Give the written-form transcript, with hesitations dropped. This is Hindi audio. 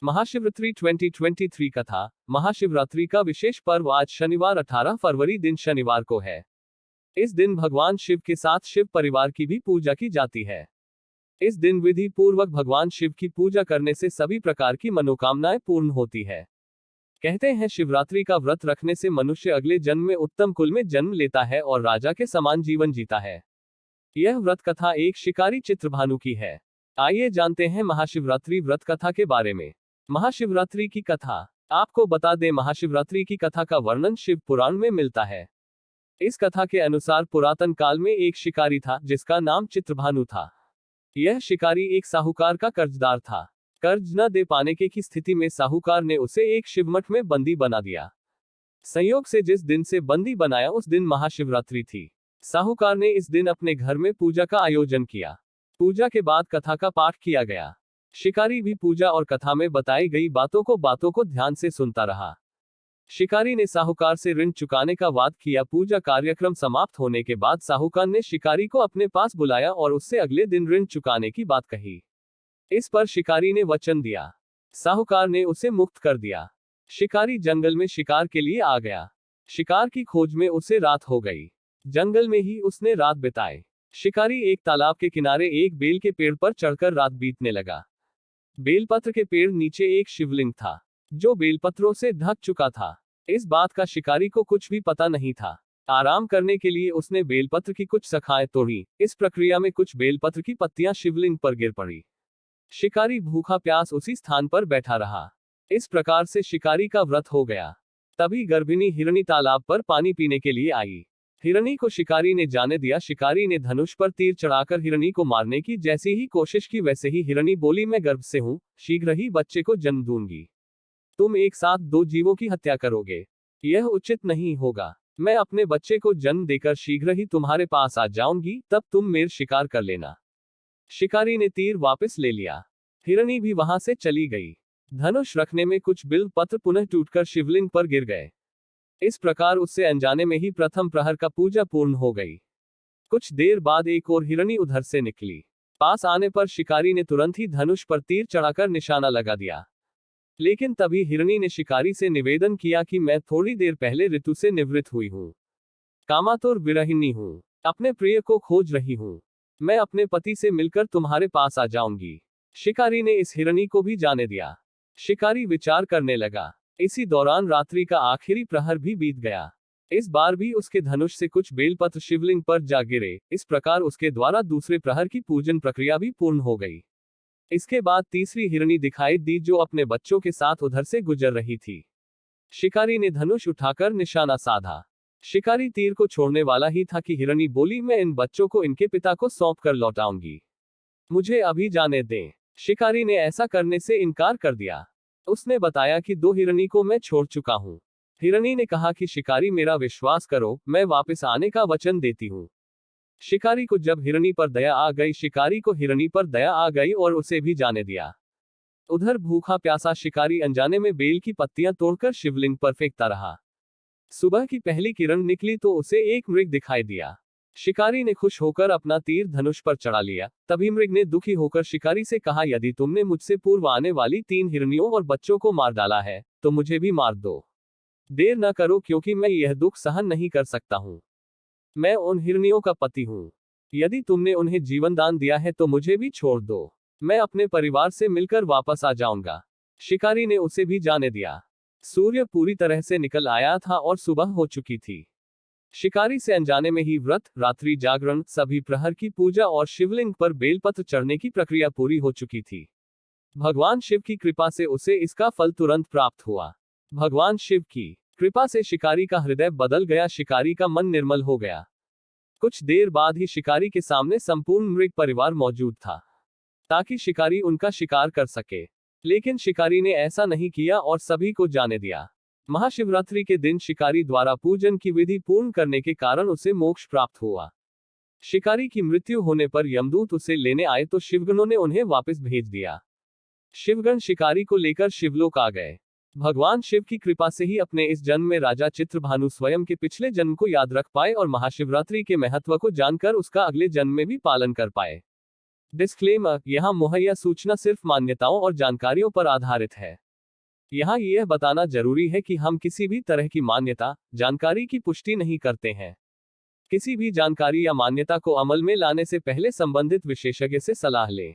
महाशिवरात्रि 2023 कथा। महाशिवरात्रि का विशेष पर्व आज शनिवार 18 फरवरी दिन शनिवार को है। इस दिन भगवान शिव के साथ शिव परिवार की भी पूजा की जाती है। इस दिन विधि पूर्वक भगवान शिव की पूजा करने से सभी प्रकार की मनोकामनाएं पूर्ण होती है। कहते हैं शिवरात्रि का व्रत रखने से मनुष्य अगले जन्म में उत्तम कुल में जन्म लेता है और राजा के समान जीवन जीता है। यह व्रत कथा एक शिकारी चित्रभानु की है। आइए जानते हैं महाशिवरात्रि व्रत कथा के बारे में। महाशिवरात्रि की कथा। आपको बता दें, महाशिवरात्रि की कथा का वर्णन शिव पुराण में मिलता है। इस कथा के अनुसार पुरातन काल में एक शिकारी था जिसका नाम चित्रभानु था। यह शिकारी एक साहूकार का कर्जदार था। कर्ज न दे पाने की स्थिति में साहूकार ने उसे एक शिवमठ में बंदी बना दिया। संयोग से जिस दिन से बंदी बनाया उस दिन महाशिवरात्रि थी। साहूकार ने इस दिन अपने घर में पूजा का आयोजन किया। पूजा के बाद कथा का पाठ किया गया। शिकारी भी पूजा और कथा में बताई गई बातों को ध्यान से सुनता रहा। शिकारी ने साहूकार से ऋण चुकाने का वाद किया। पूजा कार्यक्रम समाप्त होने के बाद साहूकार ने शिकारी को अपने पास बुलाया और उससे अगले दिन ऋण चुकाने की बात कही। इस पर शिकारी ने वचन दिया। साहूकार ने उसे मुक्त कर दिया। शिकारी जंगल में शिकार के लिए आ गया। शिकार की खोज में उसे रात हो गई। जंगल में ही उसने रात बिताई। शिकारी एक तालाब के किनारे एक बेल के पेड़ पर चढ़कर रात बीतने लगा। बेलपत्र के पेड़ नीचे एक शिवलिंग था जो बेलपत्रों से ढक चुका था। इस बात का शिकारी को कुछ भी पता नहीं था। आराम करने के लिए उसने बेलपत्र की कुछ शाखाएं तोड़ी। इस प्रक्रिया में कुछ बेलपत्र की पत्तियां शिवलिंग पर गिर पड़ी। शिकारी भूखा प्यास उसी स्थान पर बैठा रहा। इस प्रकार से शिकारी का व्रत हो गया। तभी गर्भिणी हिरणी तालाब पर पानी पीने के लिए आई। हिरणी को शिकारी ने जाने दिया। शिकारी ने धनुष पर तीर चढ़ाकर हिरणी को मारने की जैसी ही कोशिश की वैसे ही हिरणी बोली, मैं गर्भ से हूं, शीघ्र ही बच्चे को जन्म दूंगी। तुम एक साथ दो जीवों की हत्या करोगे, यह उचित नहीं होगा। मैं अपने बच्चे को जन्म देकर शीघ्र ही तुम्हारे पास आ जाऊंगी, तब तुम मेरे शिकार कर लेना। शिकारी ने तीर वापस ले लिया। हिरणी भी वहां से चली गई। धनुष रखने में कुछ बिल्व पत्र पुनः टूटकर शिवलिंग पर गिर गए। इस प्रकार उससे अनजाने में ही प्रथम प्रहर का पूजा पूर्ण हो गई। कुछ देर बाद एक और हिरणी उधर से निकली। पास आने पर शिकारी ने तुरंत ही धनुष पर तीर चढ़ाकर निशाना लगा दिया। लेकिन तभी हिरणी ने शिकारी से निवेदन किया कि मैं थोड़ी देर पहले ऋतु से निवृत्त हुई हूं, कामातुर विरहिणी हूं, अपने प्रिय को खोज रही हूं। मैं अपने पति से मिलकर तुम्हारे पास आ जाऊंगी। शिकारी ने इस हिरणी को भी जाने दिया। शिकारी विचार करने लगा। इसी दौरान रात्रि का आखिरी प्रहर भी बीत गया। इस बार भी उसके धनुष से कुछ बेलपत्र शिवलिंग पर जा गिरे। इस प्रकार उसके द्वारा दूसरे प्रहर की पूजन प्रक्रिया भी पूर्ण हो गई। इसके बाद तीसरी हिरणी दिखाई दी जो अपने बच्चों के साथ उधर से गुजर रही थी। शिकारी ने धनुष उठाकर निशाना साधा। शिकारी तीर को छोड़ने वाला ही था कि हिरणी बोली, मैं इन बच्चों को इनके पिता को सौंप कर लौटाऊंगी, मुझे अभी जाने दें। शिकारी ने ऐसा करने से इनकार कर दिया। उसने बताया कि दो हिरणी को मैं छोड़ चुका हूं। हिरणी ने कहा कि शिकारी, मेरा विश्वास करो, मैं वापस आने का वचन देती हूं। शिकारी को जब हिरणी पर दया आ गई, शिकारी को हिरणी पर दया आ गई और उसे भी जाने दिया। उधर भूखा प्यासा शिकारी अनजाने में बेल की पत्तियां तोड़कर शिवलिंग पर फेंकता रहा। सुबह की पहली किरण निकली तो उसे एक मृग दिखाई दिया। शिकारी ने खुश होकर अपना तीर धनुष पर चढ़ा लिया। तभी मृग ने दुखी होकर शिकारी से कहा, यदि तुमने मुझसे पूर्व आने वाली 3 हिरनियों और बच्चों को मार डाला है तो मुझे भी मार दो। देर न करो, क्योंकि मैं यह दुख सहन नहीं कर सकता हूं। मैं उन हिरनियों का पति हूं। यदि तुमने उन्हें जीवन दान दिया है तो मुझे भी छोड़ दो। मैं अपने परिवार से मिलकर वापस आ जाऊंगा। शिकारी ने उसे भी जाने दिया। सूर्य पूरी तरह से निकल आया था और सुबह हो चुकी थी। शिकारी से अनजाने में ही व्रत, रात्रि जागरण, सभी प्रहर की पूजा और शिवलिंग पर बेलपत्र चढ़ने की प्रक्रिया पूरी हो चुकी थी। भगवान शिव की कृपा से उसे इसका फल तुरंत प्राप्त हुआ। भगवान शिव की कृपा से शिकारी का हृदय बदल गया। शिकारी का मन निर्मल हो गया। कुछ देर बाद ही शिकारी के सामने संपूर्ण मृग परिवार मौजूद था ताकि शिकारी उनका शिकार कर सके। लेकिन शिकारी ने ऐसा नहीं किया और सभी को जाने दिया। महाशिवरात्रि के दिन शिकारी द्वारा पूजन की विधि पूर्ण करने के कारण उसे मोक्ष प्राप्त हुआ। शिकारी की मृत्यु होने पर यमदूत उसे लेने आए तो शिवगणों ने उन्हें वापस भेज दिया। शिवगण शिकारी को लेकर शिवलोक आ गए। भगवान शिव की कृपा से ही अपने इस जन्म में राजा चित्रभानु स्वयं के पिछले जन्म को याद रख पाए और महाशिवरात्रि के महत्व को जानकर उसका अगले जन्म में भी पालन कर पाए। डिस्क्लेमर, यहाँ मुहैया सूचना सिर्फ मान्यताओं और जानकारियों पर आधारित है। यहाँ यह बताना जरूरी है कि हम किसी भी तरह की मान्यता, जानकारी की पुष्टि नहीं करते हैं। किसी भी जानकारी या मान्यता को अमल में लाने से पहले संबंधित विशेषज्ञ से सलाह लें।